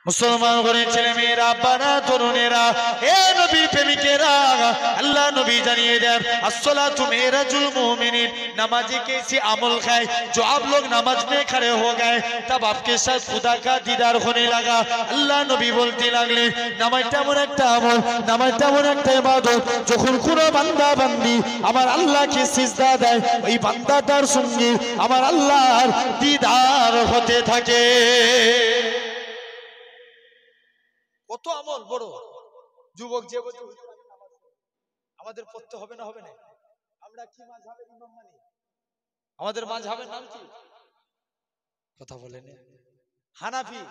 মুসলমান ঘরের ছেলে মেয়েরা, আব্বারা, তরুণেরা, এ নবীর প্রেমিকেরা, अल्लाह नबी जानिए दें अस्सलातु मेराजुल मोमिनीन, नमाज़ी कैसी अमल है जो आप लोग नमाज में खड़े हो गए तब आपके साथ खुदा का दीदार होने लगा। अल्लाह नबी बोलते लगले नामाज़টা এমন একটা আমল, নামাজটা এমন একটা ইবাদত, যখন কোনো বান্দা বান্দি আমার আল্লাহকে সিজদা দেয় ওই বান্দাটার সঙ্গে আমার আল্লাহর দীদার হতে থাকে। কত আমল বড়। যুবক যে বলছে আমাদের পড়তে হবে না, হবে না, আমরা কি মাযহাবের ইমাম মানি? আমাদের মাযহাবের নাম কি? কথা বলেন। হানাফি।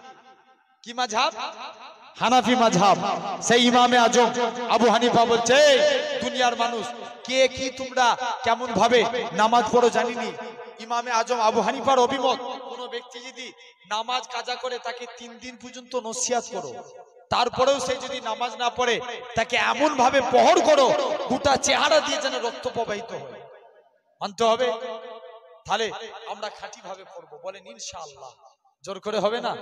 কি মাযহাব? হানাফি মাযহাব। সেই ইমামে আজম আবু হানিফা বলছে দুনিয়ার মানুষ কে কি তোমরা কেমন ভাবে নামাজ পড়ো জানিনি। ইমামে আজম আবু হানিফার অভিমত, কোন ব্যক্তি যদি নামাজ কাজা করে তাকে 3 দিন পর্যন্ত নসিহত করো, তারপরেও সে যদি নামাজ না পড়ে তাকে এমন ভাবে প্রহর করো গোটা চেহারা দিয়ে যেন রক্ত প্রবাহিত হয়। মানতে হবে। তাহলে আমরা খাঁটি ভাবে পড়বো, বলেন ইনশাআল্লাহ। জোর করে হবে না?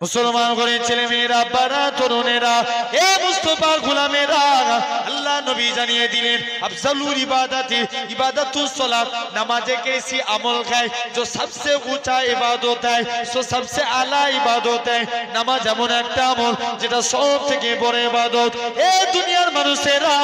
মুসলমান ঘরের ছেলে মেয়েরা, আব্বারা, তরুণেরা, এ মুস্তাফার গোলামেরা, আল্লাহ নবী জানিয়ে দিলেন আফজালুল ইবাদাতি ইবাদাতুস সালাত, নামাজ एक ऐसी अमल है जो सबसे ऊंचा इबादत है, जो सबसे आला इबादत है। নামাজ এমন একটা আমল যেটা সব থেকে বড় ইবাদত। এ দুনিয়ার মানুষেরা,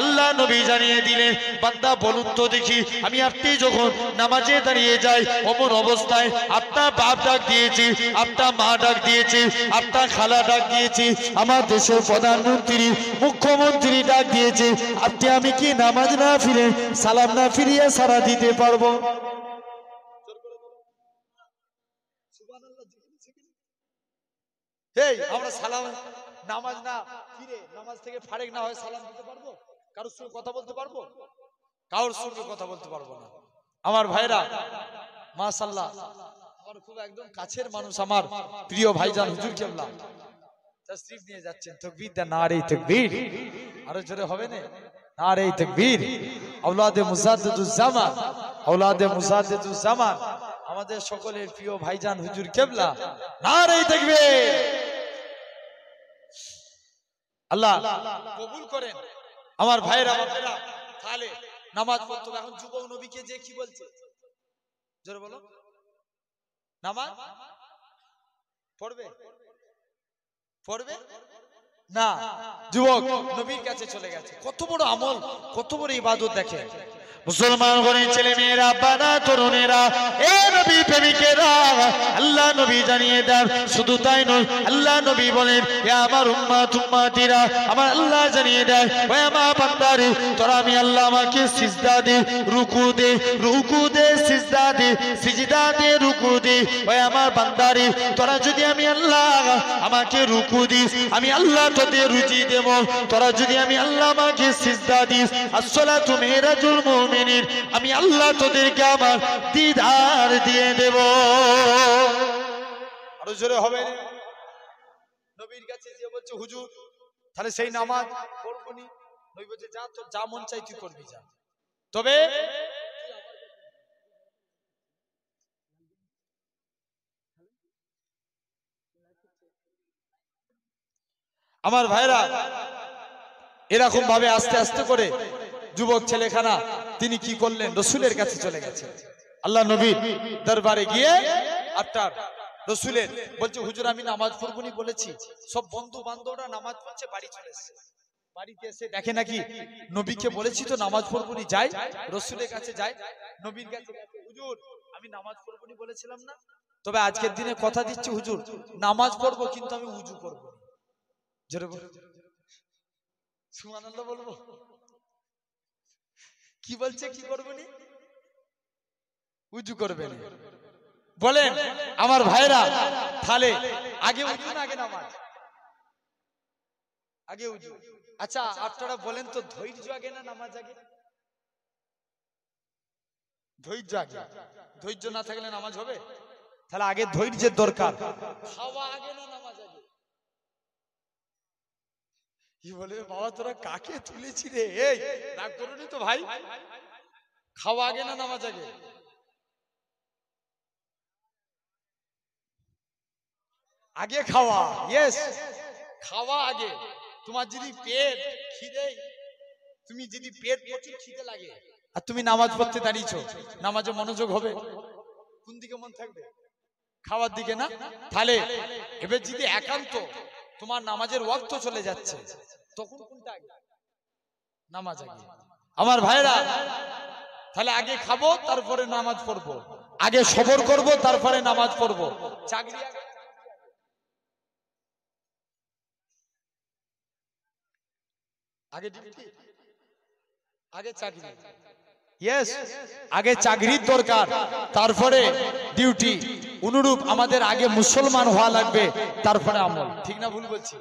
আল্লাহ নবী জানিয়ে দিলেন বান্দা বলুন তো দেখি, আমি আপনি যখন নামাজে দাঁড়িয়ে যাই অমন অবস্থায় আপনার বাপ ডাক দিয়েছি, আপনার মা ডাক দিয়েছি, আপনার খালা ডাক দিয়েছি, আমার দেশের প্রধানমন্ত্রী মুখ্যমন্ত্রী ডাক দিয়েছে, আপনি আমি কি নামাজ না ফিরে সালাম না ফিরিয়ে সারা দিতে পারবো? এই আমরা সালাম নামাজ না ফিরে নামাজ থেকে ফারেক না হয় সালাম দিতে পারবো? কারোর সঙ্গে কথা বলতে পারবো? কারোর সঙ্গে কথা বলতে পারবো না। আমার ভাইরা মাশাআল্লাহ, আমার খুব একদম কাছের মানুষ, আমার প্রিয় ভাইজান হুজুর কেবলা তাশরীফ নিয়ে যাচ্ছেন। তাকবীর দেন, নারে তাকবীর। আরো জোরে হবে না? নারে তাকবীর। আওলাদে মুজাদ্দিদুজ জামান, আওলাদে মুজাদ্দিদুজ জামান, আমাদের সকলের প্রিয় ভাইজান হুজুর কেবলা, নারে তাকবীর। আল্লাহ কবুল করেন। আমার ভাইরা বাপেরা, তাহলে নামাজ পড়তে হবে। এখন যুবক নবীকে যে কি বলছে জোরে বলো, নামাজ পড়বে পড়বে না, যুবক নবীর কাছে চলে গেছে। কত বড় আমল, কত বড় ইবাদত দেখে। মুসলমান ঘরের ছেলে মেয়েরা, আব্বারা, তরুণেরা, এ নবী প্রেমিকেরা, আল্লাহ নবী জানিয়ে দেন শুধু তাই নয়, আল্লাহ নবী বলেন হে আমার উম্মত উম্মতিরা, আমার আল্লাহ জানিয়ে দেয় ও আমার বান্দারে তোরা আমি আল্লাহ আমাকে সিজদা দে, রুকু দে, রুকু দে, সিজদা দে, সিজদা দে, রুকু দে। ও আমার বান্দারে তোরা যদি আমি আল্লাহ আমাকে রুকু দিস, আমি আল্লাহ তোদের রুজি দেব। তোরা যদি আমি আল্লাহ আমাকে সিজদা দিস, আসসালাতু মেরাজুল মুমিনিন, আমি আল্লাহ তোদেরকে আমার দিদার দিয়ে দেব। আরো জোরে হবে। নবীর কাছে যে বলছে হুজুর তাহলে সেই নামাজ পড়বনি, নবী বলছে যা তোর যা মন চাই তুই করবি যা, তবে আমার ভাইরা এরকম ভাবে আস্তে আস্তে করে যুবক ছেলেখানা তিনি কি করলেন, রসুলের কাছে চলে গেছেন। আল্লাহ নবীর দরবারে গিয়ে আপনার রসুলের বলছে হুজুর আমি নামাজ পড়বনি বলেছি, সব বন্ধু বান্ধবরা নামাজ পড়ছে, বাড়ি চলে এসেছে। বাড়িতে এসে দেখে নাকি নবীকে বলেছি তো নামাজ পড়বনি, যাই রসুলের কাছে যায়, নবীর কাছে হুজুর আমি নামাজ পড়বনি বলেছিলাম না, তবে আজকের দিনে কথা দিচ্ছি হুজুর নামাজ পড়বো কিন্তু আমি উজু করবো। জোরে বল সুবহানাল্লাহ বলবো। কি বলছে কি করবেনি? উজু করবেন। বলেন আমার ভাইরা তাহলে আগে উজু না আগে নামাজ? আগে উজু। আচ্ছা আপনারা বলেন তো ধৈর্য আগে না নামাজ আগে? ধৈর্য আগে। ধৈর্য না থাকলে নামাজ হবে? তাহলে আগে ধৈর্যের দরকার। খাওয়া আগে না নামাজ আগে? কি বলে বাবা তোরা কাকে তুলেছি রে, এই রাগ করোনি তো ভাই? খাওয়া আগে না নামাজ আগে? আগে খাওয়া, ইয়েস, খাওয়া আগে। তোমার যদি পেট খিদে, তুমি যদি পেট প্রচুর খিদে লাগে আর তুমি নামাজ পড়তে দাঁড়িয়েছো, নামাজে মনোযোগ হবে? কোন দিকে মন থাকবে? খাওয়ার দিকে না? তাহলে এবার যদি একান্ত তোমার নামাজের ওয়াক্ত চলে যাচ্ছে, তখন কোনটা আগে? নামাজ আগে। আমার ভাইরা, তাহলে আগে খাবো তারপরে নামাজ পড়বো, আগে সবর করব তারপরে নামাজ পড়বো। চাকরি আগে, ডিউটি আগে, চাকরি, ইয়েস, আগে চাকরির দরকার, তারপরে ডিউটি। অনুরূপ আমাদের আগে মুসলমান হওয়া লাগবে, তারপরে আমল। ঠিক না ভুল বলছি?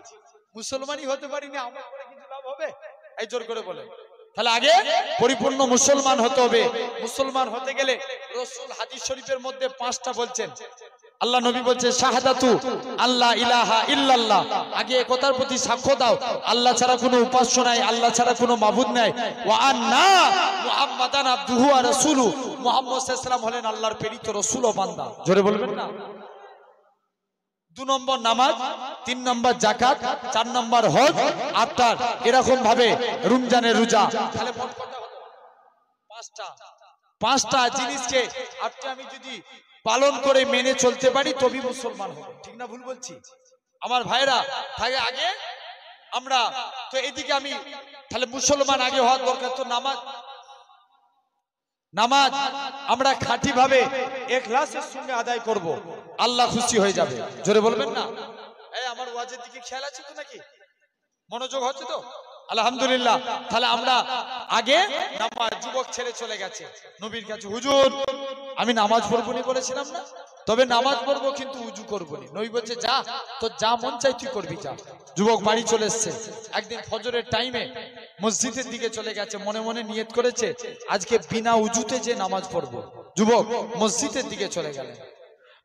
মুসলমানই হতে পারি না, আমল করে কিছু লাভ হবে? এই জোর করে বলে। তাহলে আগে পরিপূর্ণ মুসলমান হতে হবে। মুসলমান হতে গেলে রাসূল হাদিস শরীফের মধ্যে 5টা বলছেন। আল্লাহ নবী বলছে শাহাদাতু আল্লাহ ইলাহা ইল্লাল্লাহ, আগে একতার প্রতি সাক্ষ্য দাও আল্লাহ ছাড়া কোনো উপাস্য নাই, আল্লাহ ছাড়া কোনো মাবুদ নাই। ওয়া আন্না মুহাম্মাদান আবদুহু ওয়া রাসূলুহু, মুহাম্মদ সাল্লাল্লাহু আলাইহি ওয়াসাল্লাম হলেন আল্লাহর প্রেরিত রাসূল ও বান্দা। জোরে বলবেন না? 2 নম্বর নামাজ, 3 নম্বর যাকাত, 4 নম্বর হজ, আফতার, এরকম ভাবে রমজানের রোজা। তাহলে মোট কত হলো? 5টা জিনিসকে আপনি আমি যদি পালন করে মেনে চলতে পারি তবেই মুসলমান হব। ঠিক না ভুল বলছি? আমার ভাইরা, থাকে আগে আমরা তো এদিকে আমি, তাহলে মুসলমান আগে হওয়ার দরকার। তো নামাজ আমরা খাঁটি ভাবে ইখলাসের সঙ্গে আদায় করব, আল্লাহ খুশি হয়ে যাবে। জোরে বলবেন না? এই আমার ওয়াজের দিকে খেয়াল আছে তো নাকি? মনোযোগ হচ্ছে তো? আলহামদুলিল্লাহ। তাহলে আমরা আগে নামাজ, যুবক ছেলে চলে গেছে নবীর কাছে, হুজুর আমি নামাজ পড়বো নি বলেছিলাম না, তবে নামাজ পড়বো কিন্তু উজু করবো নি। নবী বলছে যা, তো যা মন চাই তুই করবি, যা। যুবক বাড়ি চলে এসছে। একদিন ফজরের টাইমে মসজিদের দিকে চলে গেছে, মনে মনে নিয়ত করেছে আজকে বিনা উজুতে যে নামাজ পড়বো। যুবক মসজিদের দিকে চলে গেলেন।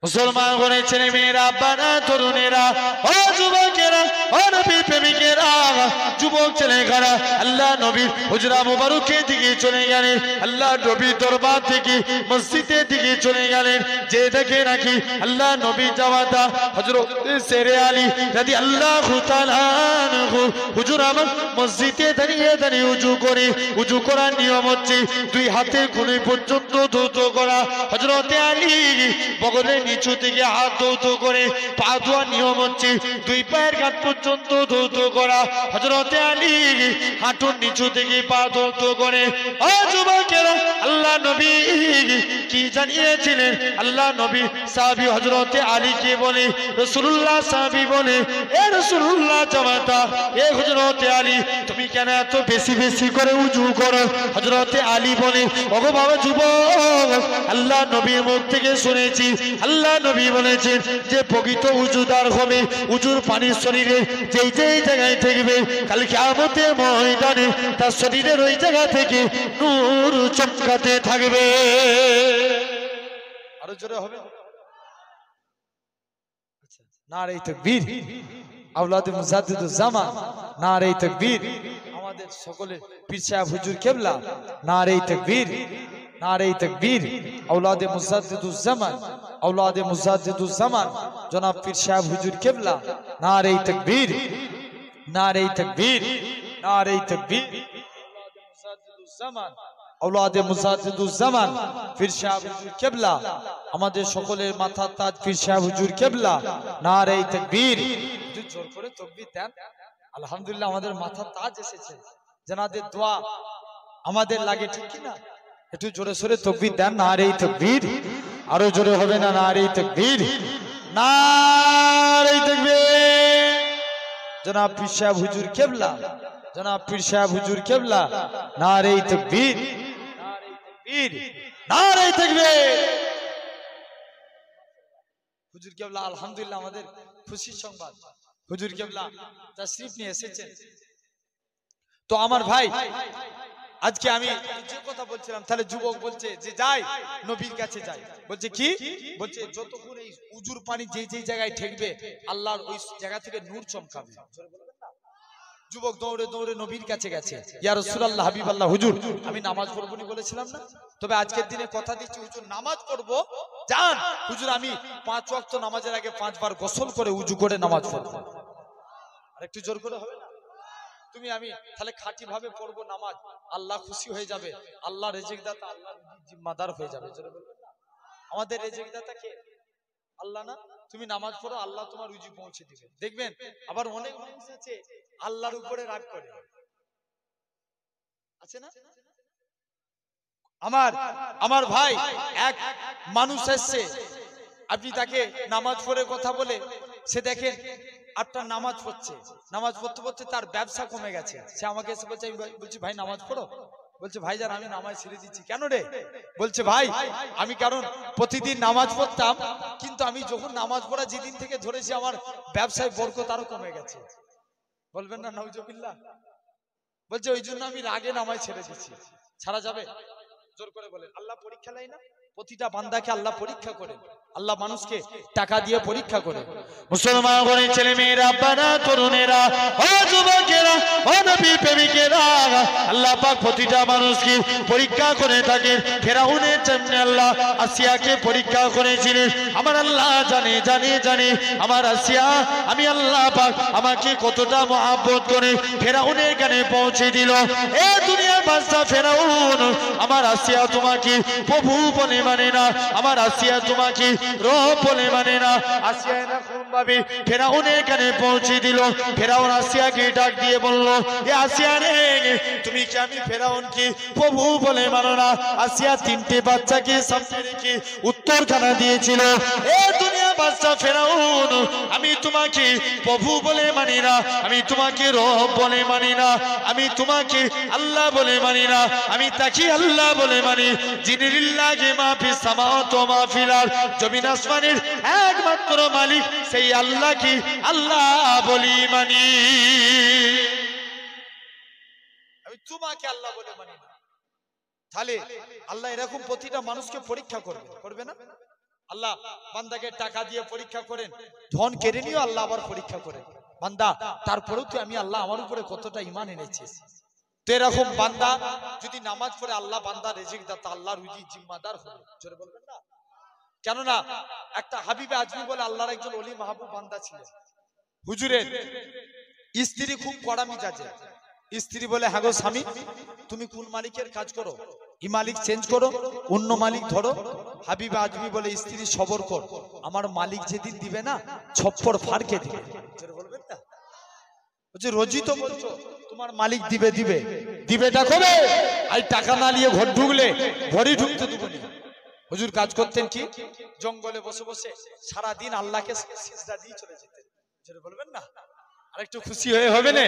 মুসলমান করে ছেলে মেয়েরা, বানা তরুণেরা, ও যুবকেরা, ও নবীর প্রেমিকেরা, যুবক ছেলেরা আল্লাহ নবীর হুজরা মুবারকের দিকে চলে গেলেন। আল্লাহ নবীর দরবার থেকে মসজিদের দিকে চলে গেলেন। যে দেখে নাকি আল্লাহ নবী জামাতা হযরত শেরে আলী রাদিয়াল্লাহু তাআলা আনহু হুজুর আমার মসজিদে দাঁড়িয়ে দাঁড়িয়ে উজু করার নিয়ম হচ্ছে 2 হাতের কোণে পর্যন্ত ধৌত করা। হযরত আলী বগলের নিচু থেকে হাত ধৌত করে, পা ধোয়ার নিয়ম হচ্ছে 2 পায়ের কাঠ পর্যন্ত ধৌত করা। হযরত আলী হাঁটুর নিচু থেকে পা ধৌত করে। ও যুবকেরা, আল্লাহ নবী কি জানিয়েছিলেন? আল্লাহ নবী সাহাবী হযরত আলীকে বলে, রাসূলুল্লাহ সাহাবী বলে, এ রাসূলুল্লাহ জামাতা, এ হযরত আলী তুমি কেন এত বেশি বেশি করে উজু করো? হযরত আলী বলে, ওগো বাবা যুবক, আল্লাহ নবীর মুখ থেকে শুনেছি আল্লাহ নবী বলেছেন যে প্রকৃত উজুদার হবে, উজুর পানি শরীরে যেই যেই জায়গায় থাকবে কাল কিয়ামতের ময়দানে তার শরীরের ওই জায়গা থেকে নূর চমকাতে থাকবে। আরো জোরে হবে? আচ্ছা, নারে তাকবীর, আওলাদে মুজাদ্দিদুজ জামান, নারে তাকবীর। আমাদের সকলের পীর সাহেব হুজুর কেবলা, নারে তাকবীর, নারে তাকবীর। আওলাদে মুজাদ্দিদুজ জামান, আওলাদে মুজাদ্দিদুজ জামান জনাব পীর সাহেব হুজুর কেবলা, নারে তাকবীর, নারে তাকবীর, নারে তাকবীর। আওলাদে মুজাদ্দিদুজ জামান, আওলাদে মুজাদ্দিদুজ জামান পীর সাহেব হুজুর কেবলা, আমাদের সকলের মাথার তাজ পীর সাহেব হুজুর কেবলা, নারে তাকবীর। একটু জোর করে তাকবীর দেন। আলহামদুলিল্লাহ, আমাদের মাথার তাজ এসেছে, জানাদের দোয়া আমাদের লাগে, ঠিক কি না? একটু জোরে সোরে তাকবীর দেন। নারে তাকবীর। আরো জোরে হবে না? নারে তাকবীর, নারে তাকবীর। জনাব পীর সাহেব হুজুর কেবলা, জনাব পীর সাহেব হুজুর কেবলা, নারে তাকবীর, নারে তাকবীর, নারে তাকবীর। হুজুর কেবলা আলহামদুলিল্লাহ আমাদের খুশির সংবাদ, হুজুর কেবলা তাশরীফ নিয়ে এসেছেন। তো আমার ভাই, আজকে আমি যে কথা বলছিলাম, তাহলে যুবক বলছে যে যাই নবীর কাছে যাই, বলছে কি? বলছে যতক্ষণ এই উজুর পানি যেই যেই জায়গায় ঠেকবে আল্লাহর ওই জায়গা থেকে নূর চমকাবে। যুবক দৌড়ে দৌড়ে নবীর কাছে গেছে, ইয়া রাসূলুল্লাহ, হাবিবাল্লাহ, হুজুর আমি নামাজ পড়বো নি বলেছিলাম না, তবে আজকের দিনে কথা দিচ্ছি হুজুর নামাজ পড়বো, জান হুজুর আমি 5 ওয়াক্ত নামাজের আগে 5 বার গোসল করে উজু করে নামাজ পড়বো। আর একটু জোর করে হবে না? তুমি আমি তাহলে খাঁটি ভাবে পড়বো নামাজ, আল্লাহ খুশি হয়ে যাবে, আল্লাহ রিজিক দাতা, আল্লাহ জিম্মাদার হয়ে যাবে। আমাদের রিজিক দাতা কে? আল্লাহ না? তুমি নামাজ পড়ো, আল্লাহ তোমার রুজি পৌঁছে দিবে। দেখবেন আবার অনেক মানুষ আছে আল্লাহর উপরে রাগ করে, আছে না? আমার ভাই এক মানুষ এসছে, আপনি তাকে নামাজ পড়ে কথা বলে, সে দেখেন আপনার নামাজ পড়ছে, নামাজ পড়তে পড়তে তার ব্যবসা কমে গেছে, সে আমাকে এসে বলছে, বলছি ভাই নামাজ পড়ো, বলছে ভাইজান আমি নামাজ ছেড়ে দিচ্ছি। কেন রে? বলছে ভাই আমি কারণ প্রতিদিন নামাজ পড়তাম, কিন্তু আমি যখন নামাজ পড়া যেদিন থেকে ধরেছি আমার ব্যবসায় বরকত আরো কমে গেছে। বলবেন না নাউজুবিল্লাহ? বলছে ওই জন্য আমি রাগে নামাজ ছেড়ে দিচ্ছি। ছাড়া যাবে? জোর করে বলেন। আল্লাহ পরীক্ষা নেয় না? প্রতিটা বান্দাকে আল্লাহ পরীক্ষা করেন, আল্লাহ মানুষকে টাকা দিয়ে পরীক্ষা করে। মুসলমান ঘরের ছেলে মেয়েরা, বাবা তরুণেরা, ও যুবকেরা, ও নবী প্রেমিকেরা, আল্লাহ পাক প্রতিটা মানুষকে পরীক্ষা করে থাকেন। ফেরাউনের জন্য আল্লাহ আসিয়াকে পরীক্ষা করেছিলেন। আমার আল্লাহ জানে জানে জানে আমার আসিয়া আমি আল্লাহ পাক আমাকে কতটা মহব্বত করে ফেরাউনের কানে পৌঁছে দিল। এ দুনিয়ার বাদশা ফেরাউন, আমার আসিয়া তোমাকে প্রভু বলে মানে না, আমার আসিয়া তোমাকে রব বলে মানে না। আসিয়া এরকম ভাবে ফেরাউনের কানে পৌঁছে দিল। ফেরাউন আসিয়াকে ডাক দিয়ে বলল, এ আসিয়া রে, তুমি কি আমি ফেরাউনকে প্রভু বলে মানো না? আসিয়া 3টে বাচ্চাকে সামনে রেখে উত্তরখানা দিয়েছিল, এ দুনিয়া বাদশা ফেরাউন, আমি তোমাকে প্রভু বলে মানি না, আমি তোমাকে রব বলে মানি না, আমি তোমাকে আল্লাহ বলে মানি না, আমি তাকে আল্লাহ বলে মানি যিনি লিল্লাহি মা ফিস সামাওয়াতি ওয়া মা ফিল আরদ, জমিন আসমানের একমাত্র মালিক সেই আল্লাহকে আল্লাহ বলি মানি, আমি তোমাকে আল্লাহ বলে মানি না। তাহলে আল্লাহ এরকম প্রতিটা মানুষকে পরীক্ষা করবে, করবে না? আল্লাহ বান্দাকে টাকা দিয়ে পরীক্ষা করেন, ধন কেড়ে নিও আল্লাহ আবার পরীক্ষা করেন, বান্দা তারপরেও তুই আমি আল্লাহ আমার উপরে কতটা ঈমান এনেছিস। তো এরকম বান্দা যদি নামাজ পড়ে আল্লাহ বান্দা রিজিক দাতা, আল্লাহ রুজি জিম্মাদার হবে। জোরে বলবেন না? কেননা একটা হাবিবে আজমি বলে আল্লাহর একজন ওলি মাহবুব বান্দা ছিলেন। হুজুরের স্ত্রী খুব কড়া মিজাজের। স্ত্রী বলে, হ্যাঁ গো স্বামী, তুমি কোন মালিকের কাজ করো, এই মালিক চেঞ্জ করো, অন্য মালিক ধরো। হাবিবে আজমি বলে, স্ত্রী সবর কর, আমার মালিক যেদিন দিবে না ছপ্পর ফাড়কে দিবে। বলবেন না? বলছে রোজই তো বলছো তোমার মালিক দিবে দিবে, দিবেটা কবে? আর টাকা না নিয়ে ঘর ঢুকলে ঘরই ঢুকতে দেবো না। হুজুর কাজ করতেন কি, জঙ্গলে বসে বসে সারাদিন আল্লাহকে সিজদা দিয়ে চলে যেতেন। বলবেন না? আরেকটু খুশি হয়ে হবে না?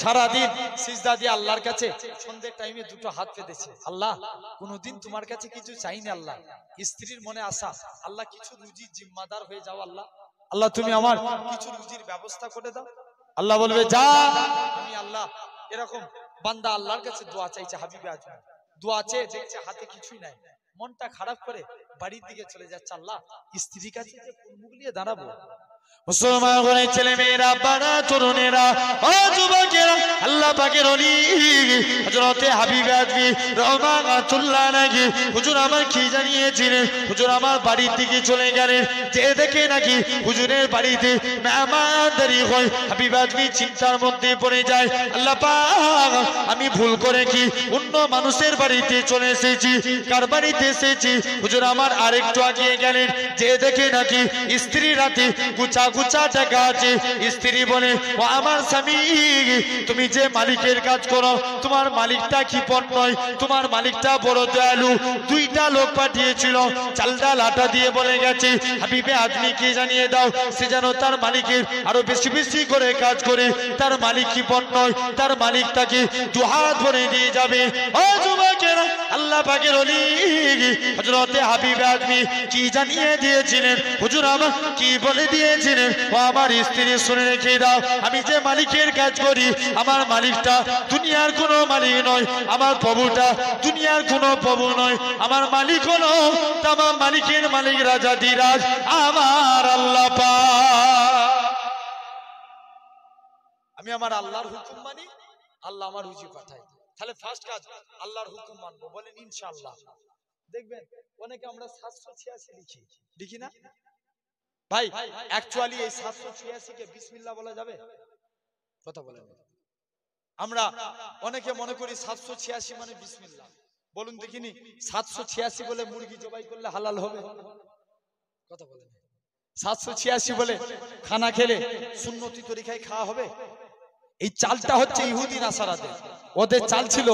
সারাদিন সিজদা দিয়ে আল্লাহর কাছে সন্ধ্যের টাইমে দুটো হাত পেতেছে, আল্লাহ কোনোদিন তোমার কাছে কিছু চাইনি, আল্লাহ স্ত্রীর মনে আশা, আল্লাহ কিছু রুজি জিম্মাদার হয়ে যাও, আল্লাহ আল্লাহ তুমি আমার কিছু রুজির ব্যবস্থা করে দাও। আল্লাহ বলবে যা, আমি আল্লাহ। এরকম বান্দা আল্লাহর কাছে দোয়া চাইছে, হাবিবে আজমি দোয়া চেয়ে দেখছে হাতে কিছুই নাই, মনটা খারাপ করে বাড়ির দিকে চলে যাচ্ছে, আল্লাহ স্ত্রীর কাছে যে কোন মুখ নিয়ে দাঁড়াবো। মুসলমান ঘরের ছেলে মেয়েরা, বাবা তরুণেরা, ও যুবকেরা, আল্লাহ পাকের ওলি হযরতে হাবিবে আজমি রহমাতুল্লাহ আলাইহি হুজুর আমার কি জানিয়েছিলেন, হুজুর আমার বাড়ির দিকে চলে গেলেন, যে দেখে নাকি হুজুরের বাড়িতে মেহমানদারি হয়। হাবিবে আজমি চিন্তার মধ্যে পড়ে যায়, আল্লাহ পাক আমি ভুল করে কি অন্য মানুষের বাড়িতে চলে এসেছি, কার বাড়িতে এসেছি? হুজুর আমার আরেকটু আগিয়ে গেলেন, যে দেখে নাকি স্ত্রী রাতে গুছা গুছা টাকা আছে। স্ত্রী বলে, ও আমার স্বামী, তুমি যে মালিকের কাজ করো তোমার মালিকটা কিপট নয়, তোমার মালিকটা বড় দয়ালু। 2টা লোক পাঠিয়েছিল, চাল ডাল আটা দিয়ে বলে গেছে হাবিবে আজমিকে জানিয়ে দাও সে যেন তার মালিকের আরো বেশি বেশি করে কাজ করে, তার মালিক কিপট নয়, তার মালিক তাকে 2 হাত ভরে দিয়ে যাবে। ও যুবকেরা, আল্লাহ পাকের ওলি হযরতে হাবিবে আজমি কি জানিয়ে দিয়েছিলেন, হুজুর আমার কি বলে দিয়েছিলেন, ও আমার স্ত্রী শুনে রেখে দাও, আমি যে মালিকের কাজ করি আমার মালিকটা দুনিয়ার কোনো মালিক নয়, আমার প্রভুটা দুনিয়ার কোনো প্রভু নয়, আমার মালিক হলো তামাম মালিকের মালিক রাজা দিরাজ আমার আল্লাহ পাক। আমি আমার আল্লাহর হুকুম মানি, আল্লাহ আমার রুজি পাঠায়। তাহলে ফার্স্ট কাজ আল্লাহর হুকুম মানবো, বলেন ইনশাআল্লাহ। দেখবেন অনেকে আমরা 786 লিখি, লিখি না ভাই? অ্যাকচুয়ালি এই 786 কে বিসমিল্লাহ বলা যাবে? কথা বলেন। আমরা অনেকে মনে করি 786 মানে বিসমিল্লাহ। বলুন দেখিনি, 786 বলে মুরগি জবাই করলে হালাল হবে? কথা বলেন। 786 বলে খানা খেলে সুন্নতি তরিকায় খাওয়া হবে? এই চালটা হচ্ছে ইহুদি নাসারাদের। ওদের চাল ছিল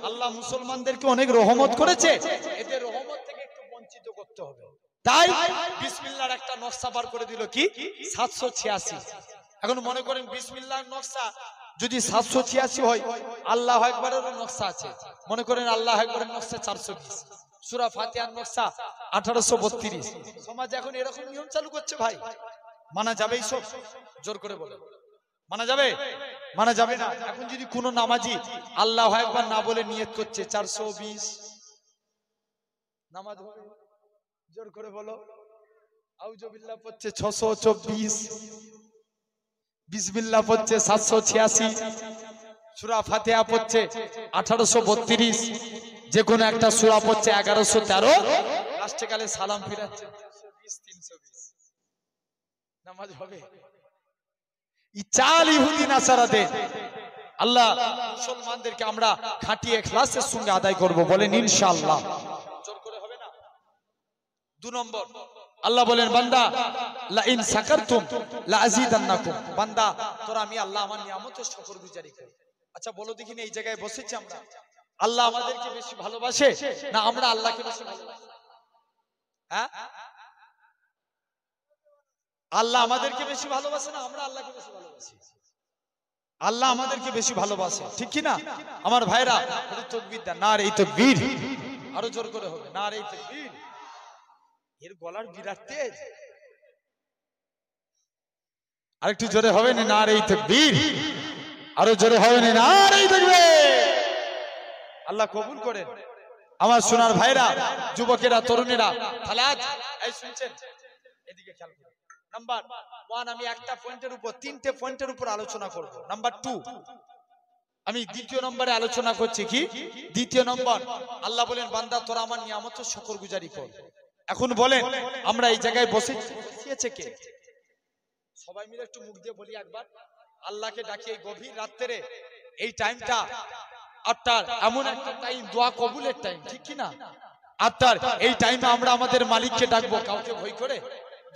আল্লাহ মুসলমানদেরকে অনেক রহমত করেছে, এদের রহমত থেকে একটু বঞ্চিত করতে হবে, তাই বিসমিল্লাহর একটা নকশা বার করে দিল, কি 786। এখন মনে করেন বিসমিল্লাহর নকশা যদি 786 হয়, আল্লাহ আকবারেরও নকশা আছে। মনে করেন আল্লাহ আকবারের নকশা 420, সূরা ফাতিহার নকশা 1832। সমাজ এখন এরকম নিয়ম চালু করছে ভাই, মানা যাবে এইসব? জোর করে বলে মানা যাবে? মানা যাবে না। এখন যদি কোনো নামাজি আল্লাহ আকবার না বলে নিয়ত করছে 420, নামাজ হবে? জোর করে বলো। আউযুবিল্লাহ পড়ছে 624, বিসমিল্লাহ পড়ছে 786, সূরা ফাতিহা পড়ছে 1832, যে কোনো একটা সূরা পড়ছে 1113, লাস্টে কালে সালাম ফিরাচ্ছে 320। নামাজ হবে? চাল ইহুদি নাসারাদের। আল্লাহ মুসলমানদেরকে আমরা খাঁটি ইখলাসের সঙ্গে আদায় করব, বলেন ইনশাআল্লাহ। জোর করে হবে না? 2 নম্বর আল্লাহ বলেন, বান্দা লা ইন শাকারতুম লা আযীদান্নাকুম, বান্দা তোরা আমি আল্লাহ আমার নিয়ামতের শুকরগুজারি কর। আচ্ছা বলো দেখিনি, এই জায়গায় বসেছি আমরা, আল্লাহ আমাদেরকে বেশি ভালোবাসে না আমরা আল্লাহকে বেশি ভালোবাসি? হ্যাঁ, আল্লাহ আমাদেরকে বেশি ভালোবাসে না আমরা আল্লাহকে বেশি ভালোবাসি? আল্লাহ আমাদেরকে বেশি ভালোবাসে, ঠিক কি না আমার ভাইরা? তাকবীর দেন, নারে তাকবীর। আরো জোর করে হবে, নারে তাকবীর। এর গলার বিরাট তেজ, আরেকটু জোরে হবে না? নারে তাকবীর। আরো জোরে হবে না? নারে তাকবীর। আল্লাহ কবুল করেন আমার সোনার ভাইরা, যুবকেরা, তরুণেরা। তাহলে আজ এই শুনছেন, এদিকে খেয়াল করুন। নাম্বার 1 আমি একটা পয়েন্টের উপর 3টে পয়েন্টের উপর আলোচনা করব। নাম্বার 2 আমি দ্বিতীয় নম্বরে আলোচনা করছি, কি দ্বিতীয় নম্বর? আল্লাহ বলেন, বান্দা তোরা আমার নিয়ামতের শুকরগুজারি কর। এখন বলেন আমরা এই জায়গায় বসেছে কে? সবাই মিলে একটু মুখ দিয়ে বলি একবার, আল্লাহকে ডাকি এই গভীর রাত্রে, এই টাইমটা আটটার, এমন একটা টাইম দোয়া কবুলের টাইম, ঠিক কি না? আটটার এই টাইমে আমরা আমাদের মালিককে ডাকবো, কাউকে ভয় করে?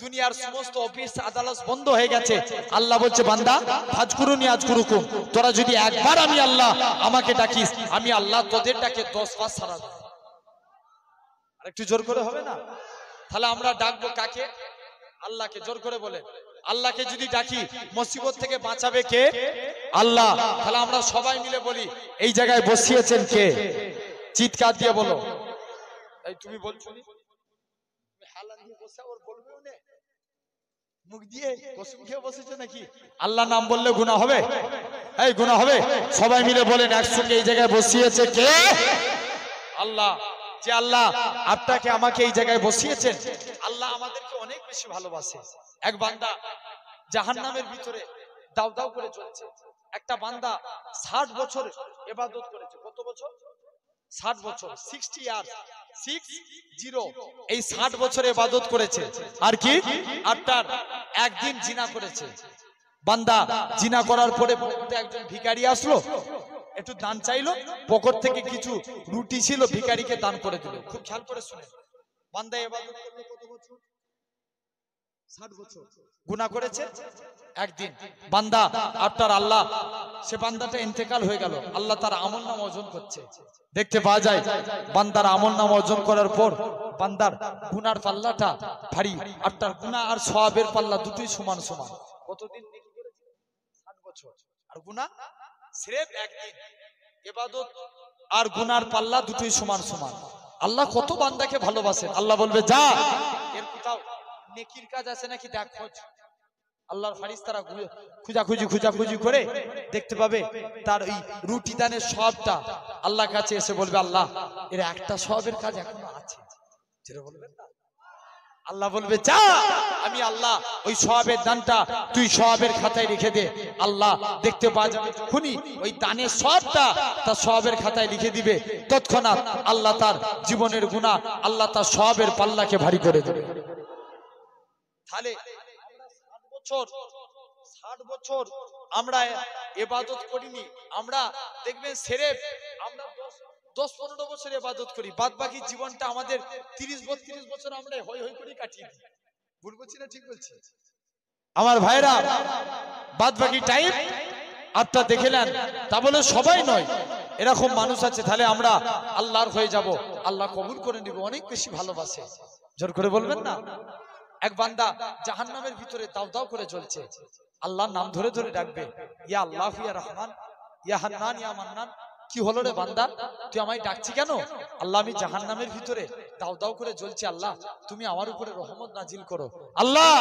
দুনিয়ার সমস্ত অফিস আদালত বন্ধ হয়ে গেছে। আল্লাহ বলছে, বান্দা ফাজকুরুনি আযকুরুকুম, তোরা যদি একবার আমি আল্লাহ আমাকে ডাকিস, আমি আল্লাহ তোদের ডাকে 10 বার সাড়া দেব। আরেকটু জোর করে হবে না? তাহলে আমরা ডাকবো কাকে? আল্লাহকে। জোর করে বলেন, আল্লাহকে যদি ডাকি মুসিবত থেকে বাঁচাবে কে? আল্লাহ। তাহলে আমরা সবাই মিলে বলি, এই জায়গায় বসিয়েছেন কে? চিৎকার দিয়ে বলো। এই তুমি বলছো নি, তুমি হালাল দিয়ে বসে আর বলবেও না, মুখ দিয়ে কসম খেয়ে বসেছো নাকি? আল্লাহ নাম বললে গুনাহ হবে? এই গুনাহ হবে? সবাই মিলে বলেন একসঙ্গে, এই জায়গায় বসিয়েছে কে? আল্লাহ। যে আল্লাহ আপনাকে আমাকে এই জায়গায় বসিয়েছেন, আল্লাহ আমাদেরকে অনেক বেশি ভালোবাসে। এক বান্দা জাহান্নামের ভিতরে দাউ দাউ করে চলছে। একটা বান্দা 60 বছর ইবাদত করেছে। কত বছর? 60 বছর, 60 ইয়ার্স, 60। এই 60 বছর ইবাদত করেছে, আর কি আটটার একদিন জিনা করেছে। বান্দা জিনা করার পরে একজন ভিখারি আসলো, একটু দান চাইলো, পকেট থেকে কিছু রুটি ছিল, ভিখারিকে দান করে দিল। খুব খেয়াল করে শুনে, বান্দা ইবাদত করলো কত বছর? 60 বছর। গুনাহ করেছে একদিন। বান্দা আপনার আল্লাহ, সে বান্দাটা ইন্তেকাল হয়ে গেল। আল্লাহ তার আমলনামা ওজন করছে, দেখতে পাওয়া যায় বান্দার আমলনামা ওজন করার পর বান্দার গুনার পাল্লাটা ভারী। আপনার গুনাহ আর সওয়াবের পাল্লা দুটোই সমান সমান। কতদিন নেকি করেছে? 60 বছর। আর গুনাহ সির্ফ একদিন। ইবাদত আর গুনার পাল্লা দুটোই সমান সমান। আল্লাহ কত বান্দাকে ভালোবাসেন। আল্লাহ বলবে, যা এর কোথাও নেকির কাজ আছে নাকি দেখ খোঁজ। আল্লাহর ফেরেশতারা খুঁজাখুঁজি করে দেখতে পাবে তার ওই রুটি দানের সওয়াবটা। আল্লাহর কাছে এসে বলবে, আল্লাহ এর একটা সওয়াবের কাজ এখনো আছে। যেটা বলবেন না, আল্লাহ বলবে যা, আমি আল্লাহ ওই সওয়াবের দানটা তুই সওয়াবের খাতায় রেখে দে। আল্লাহ দেখতে পাওয়া যাবে যখনই ওই দানের সওয়াবটা তার সওয়াবের খাতায় লিখে দিবে, তৎক্ষণাৎ আল্লাহ তার জীবনের গুনাহ, আল্লাহ তার সওয়াবের পাল্লাকে ভারী করে দেবে। তাহলে আমরা 60 বছর আমরা ইবাদত করিনি, আমরা দেখবেন সেরেফ আমরা 10-15 বছর ইবাদত করি, বাদ বাকি জীবনটা আমাদের 30-32 বছর আমরা হই হই করে কাটিয়ে দিই। ভুল বলছি না ঠিক বলছি? আমার ভাইরা, বাদ বাকি টাইম আপনি দেখে নেন। তা বলে সবাই নয়, এরকম মানুষ আছে। তাহলে আমরা আল্লাহর হয়ে যাব, আল্লাহ কবুল করে নিব, অনেক বেশি ভালোবাসে। জোর করে বলবেন না? এক বান্দা জাহান্নামের ভিতরে দাও দাও করে জ্বলছে, আল্লাহর নাম ধরে ধরে ডাকবে, ইয়া আল্লাহ ইয়া রহমান ইয়া হান্নান ইয়া মান্নান। কি হলো রে বান্দা, তুই আমায় ডাকছি কেন? আল্লাহ আমি জাহান্নামের ভিতরে দাও দাও করে জ্বলছি, আল্লাহ তুমি আমার উপরে রহমত নাজিল করো। আল্লাহ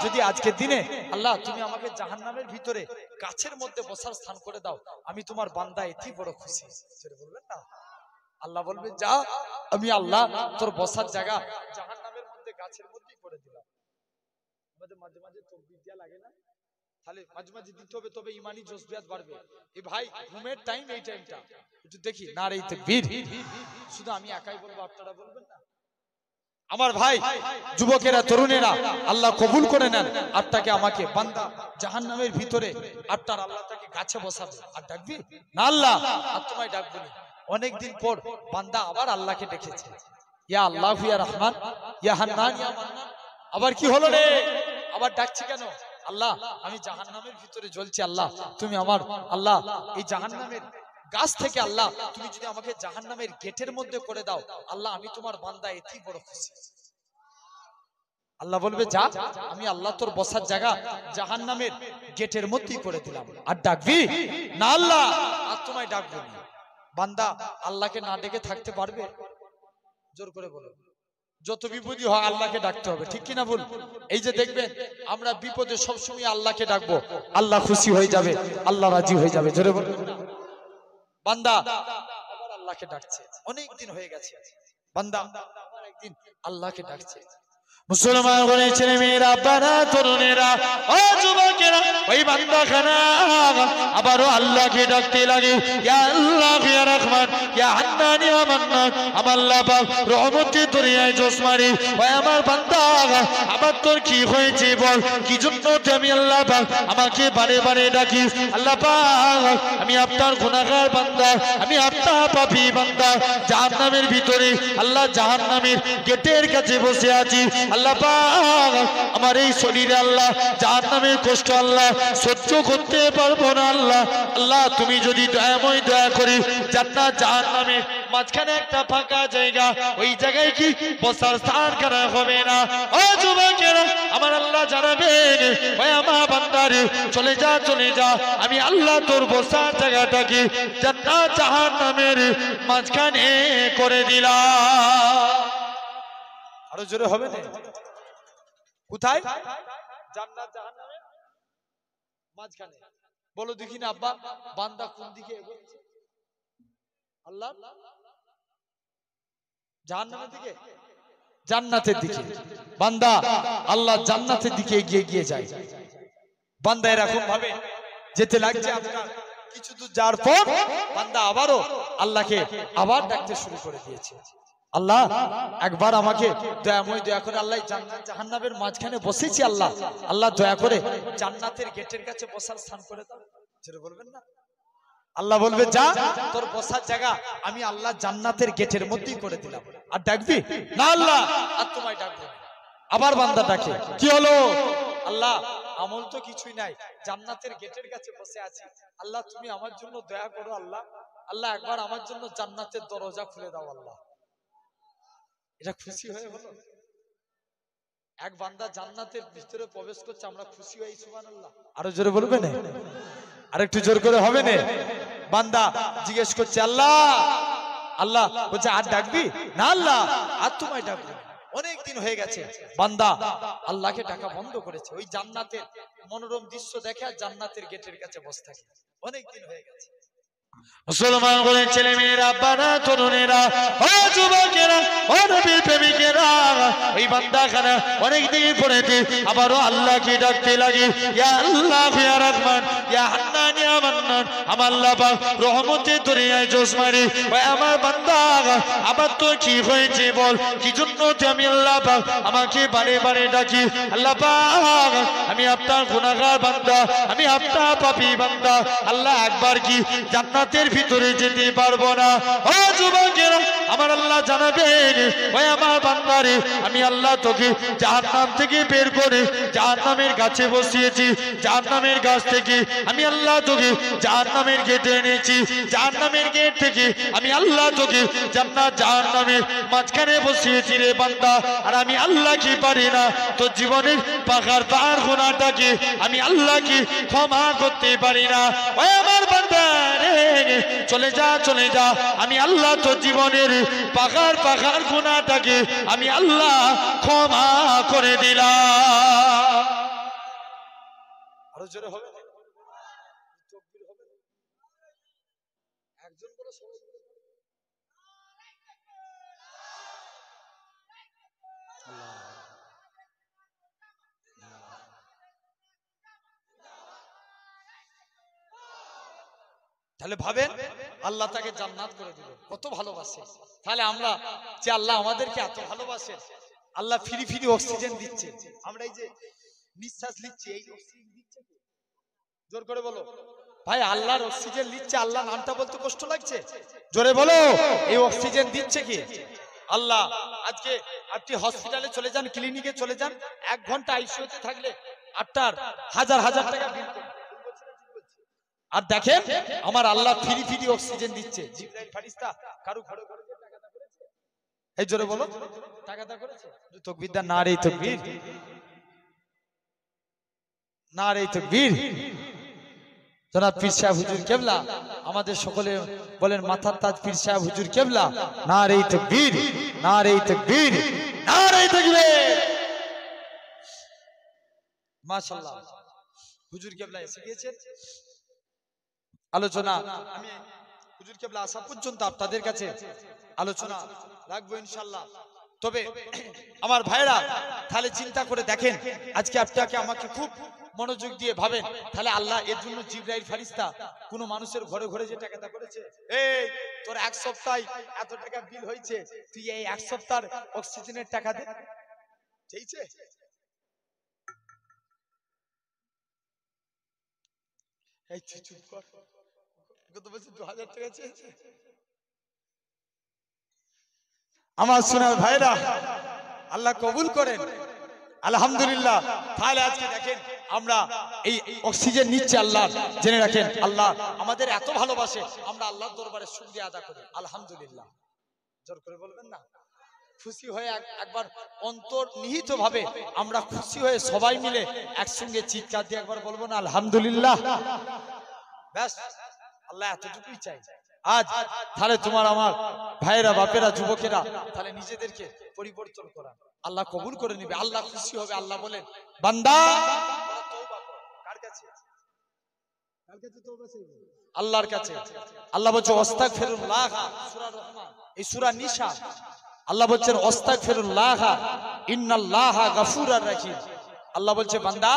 যদি আজকের দিনে আল্লাহ তুমি আমাকে জাহান্নামের ভিতরে গাছের মধ্যে বসার স্থান করে দাও, আমি তোমার বান্দা, এতেই বড় খুশি। সেটা বলবেন না? আল্লাহ বলবে যা, আমি আল্লাহ তোর বসার জায়গা জাহান্নামের মধ্যে গাছের মধ্যেই করে দিলাম। আমাদের মাঝে মাঝে তকবীর দেয়া লাগে না? তাহলে মাঝে মাঝে দিতে হবে, তবে ইমানি জজবিয়াত বাড়বে। এই ভাই ঘুমের টাইম, এই টাইমটা একটু দেখি না রে তাকবীর। শুধু আমি একাই বলবো, আপনারা বলবেন না? আমার ভাই যুবকেরা, তরুণেরা, আল্লাহ কবুল করে নেন আপনাকে আমাকে। বান্দা জাহান্নামের ভিতরে আপনার আল্লাহ তাকে গাছে বসাবে, আর ডাকবি না আল্লাহ, আর তোমায় ডাকবি না। অনেকদিন পর বান্দা আবার আল্লাহকে ডেকেছে, ইয়া আল্লাহ ইয়া রহমান ইয়া হান্নান ইয়া মান্নান। আবার কি হলো রে, আবার ডাকছি কেন? আল্লাহ আমি জাহান্নামের ভিতরে জ্বলছি, আল্লাহ তুমি আমার আল্লাহ এই জাহান্নামের গাছ থেকে আল্লাহ তুমি যদি আমাকে জাহান্নামের গেটের মধ্যে করে দাও, আল্লাহ আমি তোমার বান্দা, এতেই বড় খুশি। আল্লাহ বলবে যা, আমি আল্লাহ তোর বসার জায়গা জাহান্নামের গেটের মধ্যেই করে দিলাম, আর ডাকবি না আল্লাহ, আর তোমায় ডাকবো না। বান্দা আল্লাহকে না ডেকে থাকতে পারবে? জোর করে বলো। যত বিপদই হয় আল্লাহকে ডাকতে হবে, ঠিক কিনা বল? এই যে দেখবেন আমরা বিপদে সবসময় আল্লাহকে ডাকবো, আল্লাহ খুশি হয়ে যাবে, আল্লাহ রাজি হয়ে যাবে। জোরে বলবেন না? বান্দা আবার আল্লাহকে ডাকছে, অনেক দিন হয়ে গেছে, বান্দা আবার একদিন আল্লাহকে ডাকছে। মুসলমান করে ছেলে মেয়েরা, বানা তরুণেরা, ও যুবকেরা, ওই বান্দাখানা আবারও আল্লাহকে ডাকতে লাগে, ইয়া আল্লাহ ইয়া রহমান ইয়া হান্নান ইয়া মান্নান। আমার আল্লাহ পাক রহমতের দরিয়ায় জোশ মারে, ওই আমার বান্দা আমার তোর কি হয়েছে বল, কি জন্য তুই আমি আল্লাহ পাক আমাকে বারে বারে ডাকিস? আল্লাহ পাক আমি আপনার গুনাহগার বান্দা, আমি আপনার পাপী বান্দা, জাহান্নামের ভিতরে আল্লাহ জাহান্নামের গেটের কাছে বসে আছি। আল্লাহ পাক আমার এই শরীরে আল্লাহ জাহান্নামের কষ্ট আল্লাহ সহ্য করতে পারবো না আল্লাহ। আল্লাহ তুমি যদি দয়াময় দয়া করে জান্নাত জাহান্নামের মাঝখানে একটা ফাঁকা জায়গা, ওই জায়গায় কি বসার স্থান করা হবে না? ও যুবকেরা, আমার আল্লাহ জানাবেন, ওই আমার বান্দারে চলে যা চলে যা, আমি আল্লাহ তোর বসার জায়গাটাকে জান্নাত জাহান্নামের মাঝখানে করে দিলাম। আরো জোরে হবে না? কোথায়? জান্নাত জাহান্নামের মাঝখানে। বলো দেখি না আব্বা, বান্দা কোন দিকে এগোচ্ছে? আল্লাহ জাহান্নামের দিকে, জান্নাতের দিকে। বান্দা আল্লাহ জান্নাতের দিকে এগিয়ে গিয়ে যায়। বান্দা এরকম ভাবে যেতে লাগছে, আপনার কিছু দূর যাওয়ার পর বান্দা আবারও আল্লাহকে আবার ডাকতে শুরু করে দিয়েছে, আল্লাহ একবার আমাকে দয়াময় দয়া করে, আল্লাহ জান্নাত জাহান্নামের মাঝখানে বসেছি, আল্লাহ আল্লাহ দয়া করে জান্নাতের গেটের কাছে বসার স্থান করে দাও। যেটা বলবেন না? আল্লাহ বলবে যা, তোর বসার জায়গা আমি আল্লাহ জান্নাতের গেটের মধ্যেই করে দিলাম, আর ডাকবি না আল্লাহ, আর তোমায় ডাকবো। আবার বান্দা ডাকে, কি হলো? আল্লাহ আমল তো কিছুই নাই, জান্নাতের গেটের কাছে বসে আছি, আল্লাহ তুমি আমার জন্য দয়া করো, আল্লাহ আল্লাহ একবার আমার জন্য জান্নাতের দরজা খুলে দাও আল্লাহ। এটা খুশি হয়ে হলো? এক বান্দা জান্নাতের ভিতরে প্রবেশ করছে, আমরা খুশি হই সুবহানাল্লাহ। আরো জোরে বলবে না? আরেকটু জোর করে হবে না? বান্দা জিজ্ঞেস করছে, আল্লাহ আল্লাহ বলছে আর ডাকবি না আল্লাহ, আর তোমায় ডাকবো। অনেক দিন হয়ে গেছে, বান্দা আল্লাহকে ডাকা বন্ধ করেছে, ওই জান্নাতের মনোরম দৃশ্য দেখে আর জান্নাতের গেটের কাছে বসে থাকে। অনেক দিন হয়ে গেছে, মুসলমান করে ছেলে মেয়েরা, আব্বারা, তরুণেরা, ও যুবকেরা, ও নবীর প্রেমিকেরা, ওই বান্দাখানা অনেক দিন পড়েছে, আবারও আল্লাহকে ডাকতে লাগে, ইয়া আল্লাহ ইয়া রহমান ইয়া হান্নান ইয়া মান্নান। আমার আল্লাহ পাক রহমতের দরিয়ায় জোশ মারে, ওই আমার বান্দা আবার তো কি হয়েছে বল, কি জন্য আমি আল্লাহ পাক আমাকে বারে বারে ডাকি। আল্লাহ পাক আমি আপনার গুনাহগার বান্দা, আমি আপনার পাপী বান্দা, আল্লাহ একবার কি জান্নাতের ভিতরে যেতে পারবো না? ও যুবকেরা, আমার আল্লাহ জানাবেন, ওই আমার বান্দারে আমি আল্লাহ তোকে জাহান্নাম থেকে বের করে জাহান্নামের গাছে বসিয়েছি, জাহান্নামের গাছ থেকে আমি আল্লাহ তোকে জাহান্নামের গেটে এনেছি, জাহান্নামের গেট থেকে আমি আল্লাহ তোকে জান্নাত জাহান্নামের মাঝখানে বসিয়েছি রে বান্দা। আর আমি আল্লাহ কি পারি না তোর জীবনের পাখার পার গুনাহটাকে আমি আল্লাহ কি ক্ষমা করতে পারি না? ওই আমার বান্দা রে, চলে যা চলে যা, আমি আল্লাহ তোর জীবনের পাখার পাখার গুনাহটাকে আমি আল্লাহ ক্ষমা করে দিলাম। আরো জোরে হবে না? তাকবীর হবে না? একজন বলে সবাই বলে। তাহলে ভাবেন আল্লাহ তাকে জান্নাত করে দিল, কত ভালোবাসে। তাহলে আমরা যে আল্লাহ আমাদেরকে এত ভালোবাসে, আল্লাহ ফ্রি ফ্রি অক্সিজেন দিচ্ছে, আমরা এই যে নিঃশ্বাস নিচ্ছি, এই অক্সিজেন দিচ্ছে কে? জোর করে বলো ভাই, আল্লাহর অক্সিজেন দিচ্ছে, আল্লাহ নামটা বলতে কষ্ট লাগছে? জোরে বলো, এই অক্সিজেন দিচ্ছে কে? আল্লাহ। আজকে আপনি হসপিটালে চলে যান, ক্লিনিকে চলে যান, 1 ঘন্টা আইসিইউতে থাকলে আপনার হাজার হাজার টাকা বিল করবে। আর দেখেন আমার আল্লাহ ফ্রি ফ্রি অক্সিজেন দিচ্ছে। জিবরাইল ফেরেশতা কারু ঘরে ঘরে টাকাটা করেছে? এই জোরে বলো, টাকাটা করেছে? তাকবীর দা, নারে তাকবীর, নারে তাকবীর। জনাব পীর সাহেব হুজুর কেবলা আমাদের সকলে বলেন, মাথার তাজ পীর সাহেব হুজুর কেবলা, নারে তাকবীর, নারে তাকবীর, নারে তাকবীর। মাশাআল্লাহ, হুজুর কেবলা এসে গিয়েছেন। আলোচনা আমি হুজুর কেবলা আসা পর্যন্ত আপনাদের কাছে আলোচনা রাখবো ইনশাআল্লাহ। তবে আমার ভাইরা, তাহলে চিন্তা করে দেখেন, আজকে আপনাকে আমাকে খুব মনোযোগ দিয়ে ভাবেন, তাহলে আল্লাহ এর জন্য জিবরাইল ফেরেশতা কোন মানুষের ঘরে ঘরে যে টাকাটা করেছে, এই তোর 1 সপ্তাহে এত টাকা বিল হয়েছে, তুই এই 1 সপ্তাহের অক্সিজেনের টাকা দে, চাইছে? এই চুপ কর, কত বলছে 2000 টাকা চেয়েছে। আমার সোনার ভাইরা, আল্লাহ কবুল করেন, আলহামদুলিল্লাহ। তাহলে আজকে দেখেন আমরা এই অক্সিজেন নিচ্ছে আল্লাহ, জেনে রাখেন আল্লাহ আমাদের এত ভালোবাসে, আমরা আল্লাহর দরবারে শুকরিয়া আদা করি, আলহামদুলিল্লাহ। জোর করে বলবেন না? খুশি হয়ে একবার অন্তর্নিহিত ভাবে আমরা খুশি হয়ে সবাই মিলে একসঙ্গে চিৎকার দিয়ে একবার বলবো না আলহামদুলিল্লাহ? ব্যাস, আল্লাহ এতটুকুই চাই আজ। তাহলে তোমার আমার ভাইয়েরা, বাপেরা, যুবকেরা, তাহলে নিজেদেরকে পরিবর্তন করা, আল্লাহ কবুল করে নেবে, আল্লাহ খুশি হবে। আল্লাহ বলেন, বান্দা তওবা কর। কার কাছে? কার কাছে তওবা চাইবে? আল্লাহর কাছে। আল্লাহ বলছে আস্তাগফিরুল্লাহ, সূরা রহমান, এই সূরা নিসা, আল্লাহ বলছেন আস্তাগফিরুল্লাহ ইন্নাল্লাহা গাফুরুর রহিম। আল্লাহ বলছে, বান্দা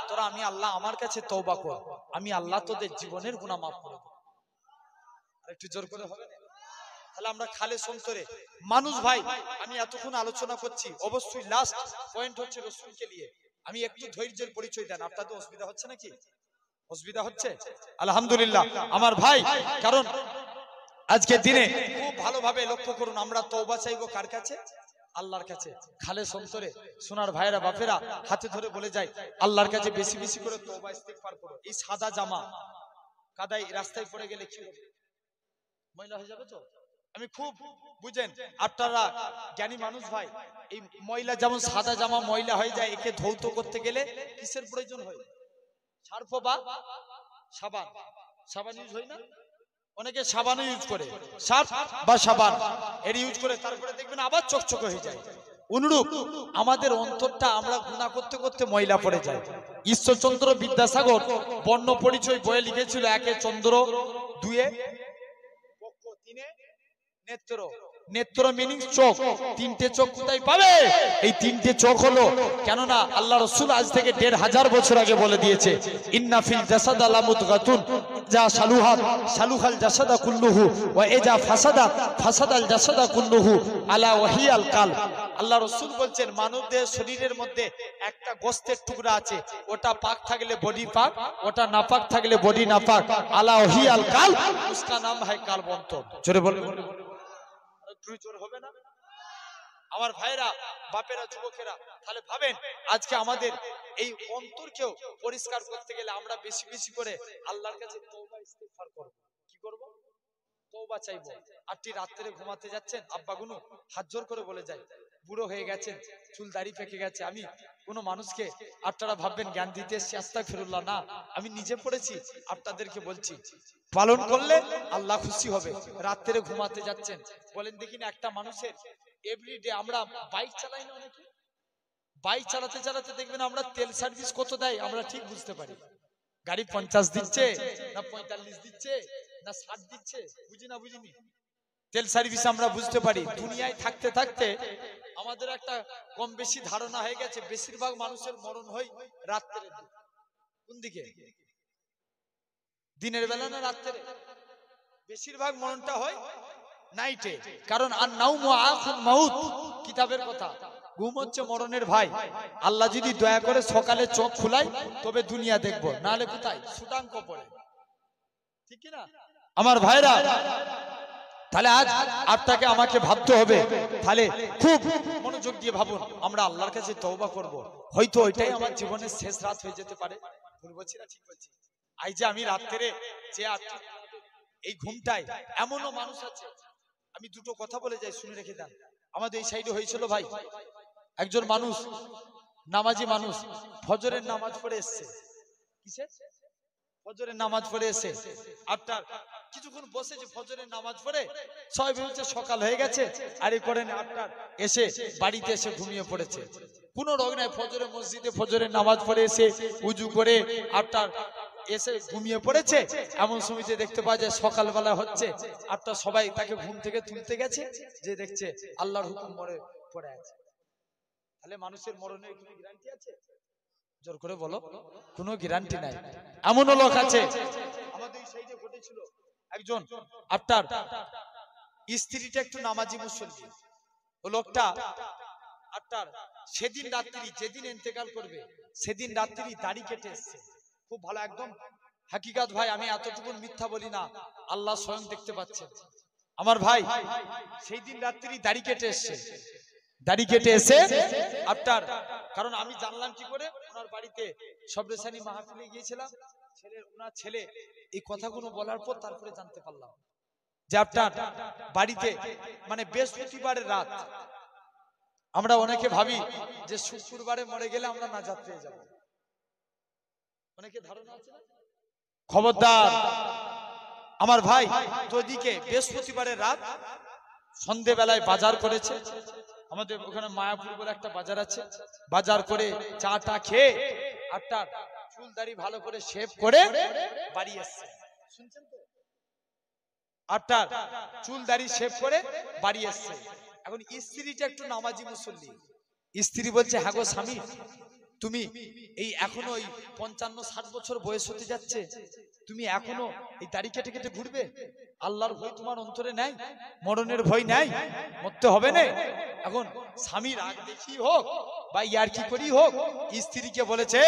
তোরা আমি আল্লাহ আমার কাছে তওবা কর, আমি আল্লাহ তোদের জীবনের গুনাহ মাফ করে দেব। আরেকটু জোর করে হবে না? তাহলে আমরা খালে সন্তরে মানুষ ভাই, আমি এতক্ষণ আলোচনা করছি, অবশ্যই লাস্ট পয়েন্ট হচ্ছে রাসূলকে নিয়ে। আমি একটু ধৈর্যের পরিচয় দেন, আপনাদের অসুবিধা হচ্ছে নাকি? অসুবিধা হচ্ছে? আলহামদুলিল্লাহ আমার ভাই, কারণ আজকের দিনে খুব ভালোভাবে লক্ষ্য করুন, আমরা তওবা চাইবো কার কাছে? আল্লাহর কাছে। খালে সন্তরে সোনার ভাইরা, বাপেরা হাতে ধরে বলে যায়, আল্লাহর কাছে বেশি বেশি করে তওবা ইস্তিগফার করো। এই সাদা জামা কাদায় রাস্তায় পড়ে গেলে কি হবে? ময়লা হয়ে যাবে তো? আমি খুব বুঝেন, আপনারা জ্ঞানী মানুষ ভাই, এই ময়লা যেমন সাদা জামা ময়লা হয়ে যায়, একে ধৌত করতে গেলে কিসের প্রয়োজন হয়? সার্ফ বা সাবান। সাবান ইউজ হয় না? অনেকে সাবানও ইউজ করে, সার্ফ বা সাবান এর ইউজ করে, তারপরে দেখবেন আবার চকচকে হয়ে যায়। অনুরূপ আমাদের অন্তরটা আমরা গুনাহ করতে করতে ময়লা পড়ে যায়। ঈশ্বরচন্দ্র বিদ্যাসাগর বর্ণ পরিচয় বইয়ে লিখেছিল, 1 চন্দ্র 2 নেত্র, নেত্র মিনিং চোখ। তিনটে চোখ কোথায় পাবে? এই তিনটে চোখ হলো, কেননা আল্লাহ রাসূল আজ থেকে ১৫০০ বছর আগে বলে দিয়েছে, ইন্না ফিল জাসাদ লামুদগাতুন যা সালুহাত সালুহাল জাসাদা কুল্লুহু ওয়া ইজা ফাসাদা ফাসাদাল জাসাদা কুল্লুহু আলা ওয়াহিয়াল কালব। আল্লাহ রাসূল বলছেন, মানবদের শরীরের মধ্যে একটা গোশতের টুকরা আছে, ওটা পাক থাকলে বডি পাক, ওটা নাপাক থাকলে বডি নাপাক। আলা ওয়াহিয়াল কালব, उसका নাম है কালব অন্তর। জোরে বলুন, একটু জোর হবে না? আমার ভাইরা, বাপেরা, যুবকেরা, তাহলে ভাবেন আজকে আমাদের এই অন্তরকেও পরিষ্কার করতে গেলে আমরা বেশি বেশি করে আল্লাহর কাছে তওবা ইস্তিগফার করব। কি করব? তওবা চাইবো। আপনি রাত্রে ঘুমাতে যাচ্ছেন, আব্বা গুনু হাত জোর করে বলে যায়, বুড়ো হয়ে গেছেন, চুল দাড়ি পেকে গেছে, আমি কোনো মানুষকে, আপনারা ভাববেন জ্ঞান দিতে এসেছি, আস্তাগফিরুল্লাহ, না, আমি নিজে পড়েছি, আপনাদেরকে বলছি, পালন করলে আল্লাহ খুশি হবে। রাত্রে ঘুমাতে যাচ্ছেন, বলেন দেখি না, একটা মানুষের এভরিডে, আমরা বাইক চালাই না, অনেকে বাইক চালাতে চালাতে দেখবেন আমরা তেল সার্ভিস কত দেয় আমরা ঠিক বুঝতে পারি। গাড়ি 50 দিচ্ছে না 45 দিচ্ছে না 60 দিচ্ছে, বুঝি না বুঝিনি, তেল সার্ভিস আমরা বুঝতে পারি। দুনিয়ায় থাকতে থাকতে আমাদের একটা কম বেশি ধারণা হয়ে গেছে, বেশিরভাগ মানুষের মরণ হয় রাত্রে। কোন দিকে? দিনের বেলা না রাত্রে? বেশিরভাগ মরণটা হয় নাইটে, কারণ আর নাউমু আখুল মাউত, কিতাবের কথা, ঘুম হচ্ছে মরণের ভাই। আল্লাহ যদি দয়া করে সকালে চোখ খুলাই তবে দুনিয়া দেখবো, নাহলে কোথায় সুটাঙ্ক পড়ে, ঠিক কি না আমার ভাইরা? তাহলে আজ আপনাকে আমাকে ভাবতে হবে, তাহলে খুব মনোযোগ দিয়ে ভাবুন, আমরা আল্লাহর কাছে তওবা করব। হয়তো ওইটাই আমার জীবনের শেষ রাত হয়ে যেতে পারে। ভুল বলছি না, ঠিক বলছি? আই যে আমি রাত্রে যে এই ঘুমটায়, এমনও মানুষ আছে, আমি দুটো কথা বলে যাই, শুনে রেখে দেন। আমাদের এই সাইডে হয়েছিল ভাই, একজন মানুষ, নামাজি মানুষ, ফজরের নামাজ পড়ে এসছে। কিসের? ফজরের নামাজ পড়ে এসে আপনার কিছুক্ষণ বসেছে, ফজরের নামাজ পড়ে সবাই ভেবেছে সকাল হয়ে গেছে, আর এই করেন আপনার এসে বাড়িতে এসে ঘুমিয়ে পড়েছে। কোনো রোগ নাই, ফজরের মসজিদে ফজরের নামাজ পড়ে এসে উজু করে আপনার এসে ঘুমিয়ে পড়েছে। এমন সময়তে দেখতে পাওয়া যায় সকালবেলা হচ্ছে, আপনার সবাই তাকে ঘুম থেকে তুলতে গেছে, যে দেখছে আল্লাহর হুকুম মরে পড়ে আছে। তাহলে মানুষের মরণের কোনো গ্যারান্টি আছে? জোর করে বলো, কোনো গ্যারান্টি নাই। এমনও লোক আছে, আমাদের এই সাইডে ঘটেছিল, একজন আপনার স্ত্রীটা একটু নামাজি মুসল্লি, ও লোকটা আপনার সেদিন রাত্রি, যেদিন ইন্তেকাল করবে সেদিন রাত্রি দাড়ি কেটে এসছে। খুব ভালো, একদম হাকিকাত ভাই, আমি এতটুকু মিথ্যা বলি না, আল্লাহ স্বয়ং দেখতে পাচ্ছেন। আমার ভাই সেই দিন রাত্রি দাড়ি কেটে এসছে, দাড়ি কেটে এসে আপনার, কারণ আমি জানলাম কি করে, ওনার বাড়িতে সবরেসানি মাহফিলে গিয়েছিলাম, ওনার ছেলে এই কথাগুলো বলার পর তারপরে জানতে পারলাম যে আপনার বাড়িতে মানে বৃহস্পতিবারের রাত, আমরা অনেকে ভাবি যে শুক্রবারে মরে গেলে আমরা নাজাত পেয়ে যাব, অনেকে ধারণা আছে না? খবরদার আমার ভাই, তো ওদিকে বৃহস্পতিবারের রাত সন্ধ্যেবেলায় বাজার করেছে, আমাদের ওখানে মায়াপুর বলে একটা বাজার আছে, বাজার করে চা টা খেয়ে আপনার চুল দাড়ি ভালো করে শেভ করে বাড়ি এসছে। শুনছেন তো? আপনার চুল দাড়ি শেভ করে বাড়ি এসছে। এখন স্ত্রীটা একটু নামাজি মুসল্লি, স্ত্রী বলছে, হ্যাঁ গো স্বামী, তুমি এই এখনো ওই 55-60 বছর বয়স হতে যাচ্ছে, তুমি এখনো এই দাড়ি কেটে কেটে ঘুরবে? আল্লাহর ভয় তোমার অন্তরে নাই? মরণের ভয় নাই? মরতে হবে না? এখন স্বামীর রাগ দেখি হোক বা ইয়ার কি করি হোক, স্ত্রীকে বলেছে,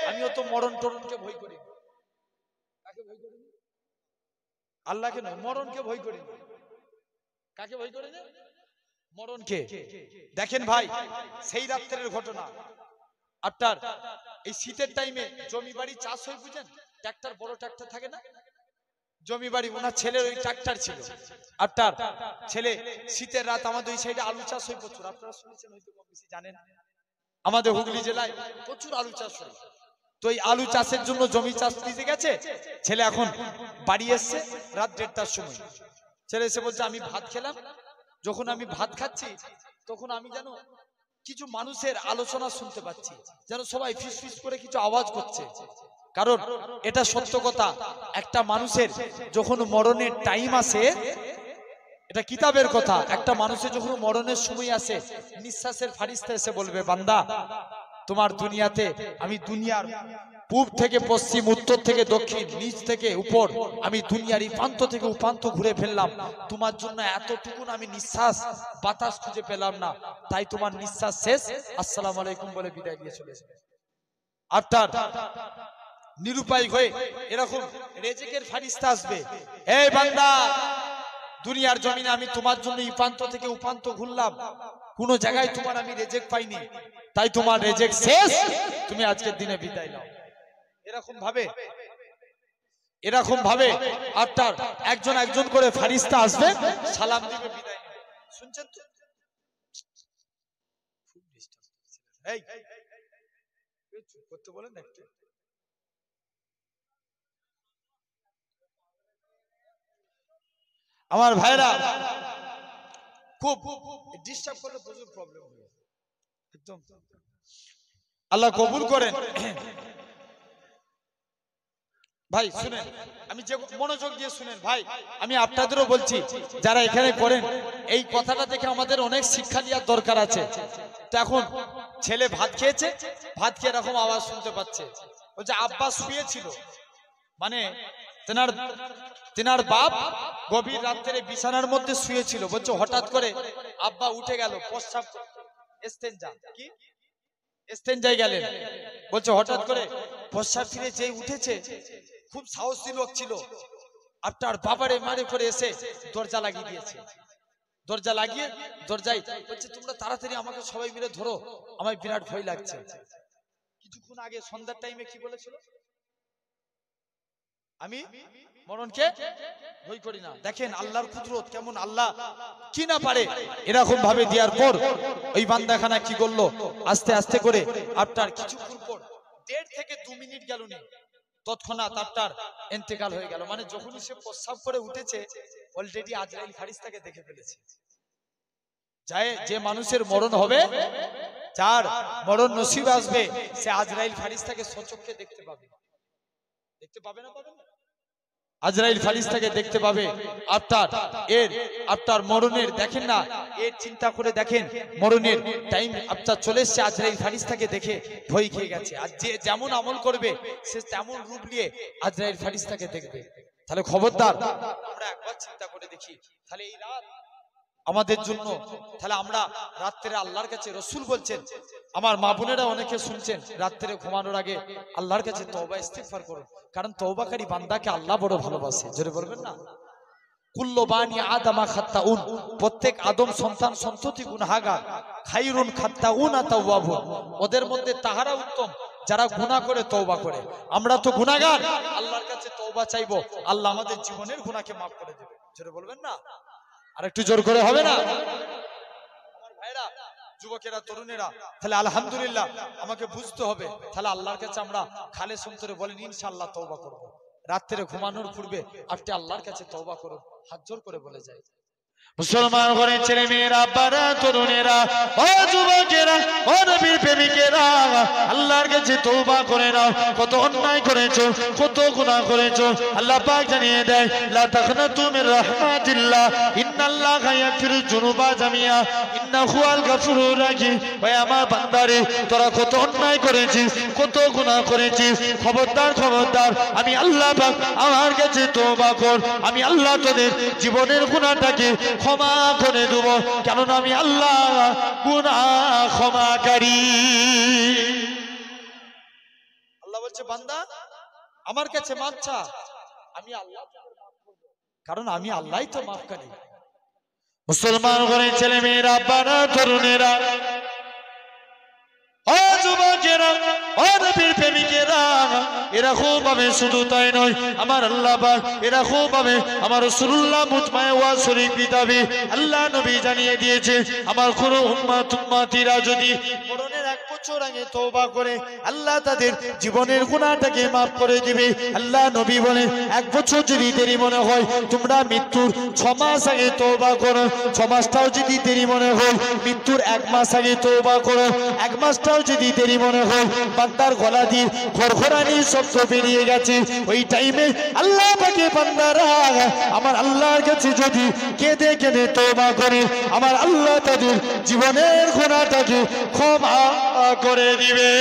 আমিও তো মরণ টরণকে ভয় করি। কাকে ভয় করি? আল্লাহকে নয়, মরণকে ভয় করি। কাকে ভয় করি না? মরণকে। দেখেন ভাই, সেই রাত্রের ঘটনা, আপনার এই শীতের টাইমে জমি বাড়ি চাষ হয়, বুঝেন, ট্রাক্টর, বড় ট্রাক্টর থাকে না, জমি বাড়ি, ওনার ছেলের ওই ট্রাক্টর ছিল। আপনার ছেলে শীতের রাত, আমাদের ওই সাইডে আলু চাষ হয় প্রচুর, আপনারা শুনেছেন হয়তো, কম বেশি জানেন, আমাদের হুগলি জেলায় প্রচুর আলু চাষ হয়। তো এই আলু চাষের জন্য জমি চাষ দিতে গেছে ছেলে, এখন বাড়ি এসছে রাত 1:30টার সময়। ছেলে এসে বলছে, আমি ভাত খেলাম, যখন আমি ভাত খাচ্ছি তখন আমি যেন কিছু মানুষের আলোচনা শুনতে পাচ্ছি, যেন সবাই ফিস ফিস করে কিছু আওয়াজ করছে। কারণ এটা সত্য কথা, একটা মানুষের যখন মরণের টাইম আসে এটা কিতাবের কথা। একটা মানুষের যখন মরণের সময় আসে, নিঃশ্বাসের ফারিস্তা এসে বলবে, বান্দা তোমার দুনিয়াতে আমি দুনিয়ার পূব থেকে পশ্চিম, উত্তর থেকে দক্ষিণ, নিচ থেকে উপর, আমি দুনিয়ার এই প্রান্ত থেকে উপান্ত ঘুরে ফেললাম, তোমার জন্য এতটুকুন আমি নিঃশ্বাস বাতাস খুঁজে পেলাম না, তাই তোমার নিঃশ্বাস শেষ, আসসালামু আলাইকুম বলে বিদায় দিয়ে চলে যাবে। আপনার নিরুপায় হয়ে এরকম রেজেকের ফারিস্তা আসবে, এই বান্দা দুনিয়ার জমিনে আমি তোমার জন্য এই প্রান্ত থেকে উপান্ত ঘুরলাম, কোন জায়গায় তোমার আমি রেজেক পাইনি, তাই তোমার রেজেক শেষ, তুমি আজকের দিনে বিদায় নাও। এরকম ভাবে আপনার একজন একজন করে ফারিস্তা আসবে, সালাম দিবে, বিদায় নেবে। শুনছেন তো? খুব ডিস্টার্ব করছে, এই চুপ করতে বলেন না একটু। আমার ভাইরা খুব ডিস্টার্ব করলে প্রচুর প্রবলেম হবে, একদম আল্লাহ কবুল করেন। ভাই শুনেন, আমি যে মনোযোগ দিয়ে শুনেন ভাই, আমি আপনাদেরও বলছি যারা এখানে করেন, এই কথাটা দেখে আমাদের অনেক শিক্ষা নেওয়ার দরকার আছে। তো এখন ছেলে ভাত খেয়েছে, ভাত খেয়ে এরকম আওয়াজ শুনতে পাচ্ছে, বলছে আব্বা শুয়েছিল, মানে তেনার বাপ গভীর রাত্রে বিছানার মধ্যে শুয়েছিল, বলছে হঠাৎ করে আব্বা উঠে গেল প্রস্রাব এস্তেঞ্জায় গেলেন, বলছে হঠাৎ করে প্রস্রাব ফিরে যেই উঠেছে, খুব সাহসী লোক ছিল, আপনার বাবারে মারে করে এসে দরজা লাগিয়ে দিয়েছে, দরজা লাগিয়ে দরজায় বলছে তোমরা তাড়াতাড়ি আমাকে সবাই মিলে ধরো, আমার বিরাট ভয় লাগছে। কিছুক্ষণ আগে সন্ধ্যার টাইমে কি বলেছিল, আমি মরণকে ভয় করি না। দেখেন আল্লাহর কুদরত কেমন, আল্লাহ কি না পারে। এরকম ভাবে দেওয়ার পর ওই বান্দাখানা কি করলো, আস্তে আস্তে করে আপনার কিছুক্ষণ পর 1.5 থেকে 2 মিনিট গেল না, তৎক্ষণাৎ আপনার ইন্তেকাল হয়ে গেল। মানে যখনই সে প্রস্রাব করে উঠেছে, অলরেডি আজরাইল ফারিস্তাকে দেখে ফেলেছে। যে মানুষের মরণ হবে, যার মরণ নসিব আসবে, সে আজরাইল ফারিস্তাকে সচক্ষে দেখতে পাবে। দেখতে পাবে না? পাবে না? আজরাইল ফারিস্তাকে দেখতে পাবে। আপনার মরণের দেখেন না, এর চিন্তা করে দেখেন, মরণের টাইম আপনার চলে এসছে, আজরাইল ফারিস্তাকে দেখে ভয় খেয়ে গেছে। আর যে যেমন আমল করবে, সে তেমন রূপ নিয়ে আজরাইল ফারিস্তাকে দেখবে। তাহলে খবরদার, আমরা একবার চিন্তা করে দেখি, তাহলে এই রাত আমাদের জন্য, তাহলে আমরা রাত্রে আল্লাহর কাছে, রসুল বলছেন, আমার মা বোনেরা অনেকে শুনছেন, রাত্রে ঘুমানোর আগে আল্লাহর কাছে তওবা ইস্তিগফার করুন, কারণ তওবাকারী বান্দাকে আল্লাহ বড় ভালোবাসে। জোরে বলবেন না? কুল্লু বানি আদমা খাত্তাউন, প্রত্যেক আদম সন্তান সন্ততি গুনাহগার, খায়রুন খাত্তাউনা তাওয়াবুন, ওদের মধ্যে তাহারা উত্তম যারা গুনাহ করে তওবা করে। আমরা তো গুনাহগার, আল্লাহর কাছে তওবা চাইবো, আল্লাহ আমাদের জীবনের গুনাহকে maaf করে দেবে। জোরে বলবেন না? আর একটু জোর করে হবে না? আমার ভাইরা, যুবকেরা, তরুণেরা, তাহলে আলহামদুলিল্লাহ আমাকে বুঝতে হবে, তাহলে আল্লাহর কাছে আমরা খালেস অন্তরে বলেন ইনশাআল্লাহ তওবা করব। রাত্রে ঘুমানোর পূর্বে আপনি আল্লাহর কাছে তওবা করুন, হাত জোর করে বলে যাই। মুসলমান ঘরের ছেলে মেয়েরা, বারা তরুণেরা, ও যুবকেরা, ও নবীর প্রেমিকেরা, আল্লাহর কাছে তওবা করে নাও। কত অন্যায় করেছো, কত গুনাহ করেছো, আল্লাহ পাক জানিয়ে দেয়, লা তাখনাতু মির রাহমাতিল্লাহ, ইন্নাল্লাহা ইয়াগফিরুয যুনুবা জামিয়া, ইন্নাহু আল গফুরুর রাহিম। ভাই আমার বান্দারে, তোরা কত অন্যায় করেছিস, কত গুনাহ করেছিস, খবরদার খবরদার, আমি আল্লাহ পাক আমার কাছে তওবা কর, আমি আল্লাহ তোদের জীবনের গুনাহটাকে ক্ষমা করে দেব, কেননা আমি আল্লাহ গুনাহ ক্ষমাকারী। আল্লাহ বলছে, বান্দা আমার কাছে মাফ চা, আমি আল্লাহ মাফ করব, কারণ আমি আল্লাহই তো মাফকারী। মুসলমান ঘরের ছেলে মেয়েরা, বারা তরুণেরা, ও যুবকেরা, ও নবীর প্রেমিকেরা, এরকম ভাবে শুধু তাই নয়, আমার আল্লাহ পাক এরকম ভাবে আমার রাসূলুল্লাহ মুতমায়ে ওয়া শরীফ কিতাবে আল্লাহ নবী জানিয়ে দিয়েছে, আমার কোন উম্মতিরা যদি মরণের 1 বছর আগে তওবা করে, আল্লাহ তাদের জীবনের গুনাহটাকে maaf করে দিবে। আল্লাহ নবী বলে, 1 বছর যদি দেরি মনে হয়, তোমরা মৃত্যুর 6 মাস আগে তওবা করো, 6 মাসটাও যদি দেরি মনে হয়, মৃত্যুর 1 মাস আগে তওবা করো, 1 মাসটাও যদি দেরি মনে হয় বান্দার গলা দিয়ে খড়খড়ানি শব্দ বেরিয়ে গেছে, ওই টাইমে আল্লাহ পাকে বান্দারা আমার আল্লাহর কাছে যদি কেঁদে কেঁদে তওবা করে, আমার আল্লাহ তাদের জীবনের গুনাহটাকে ক্ষমা করে দিবে।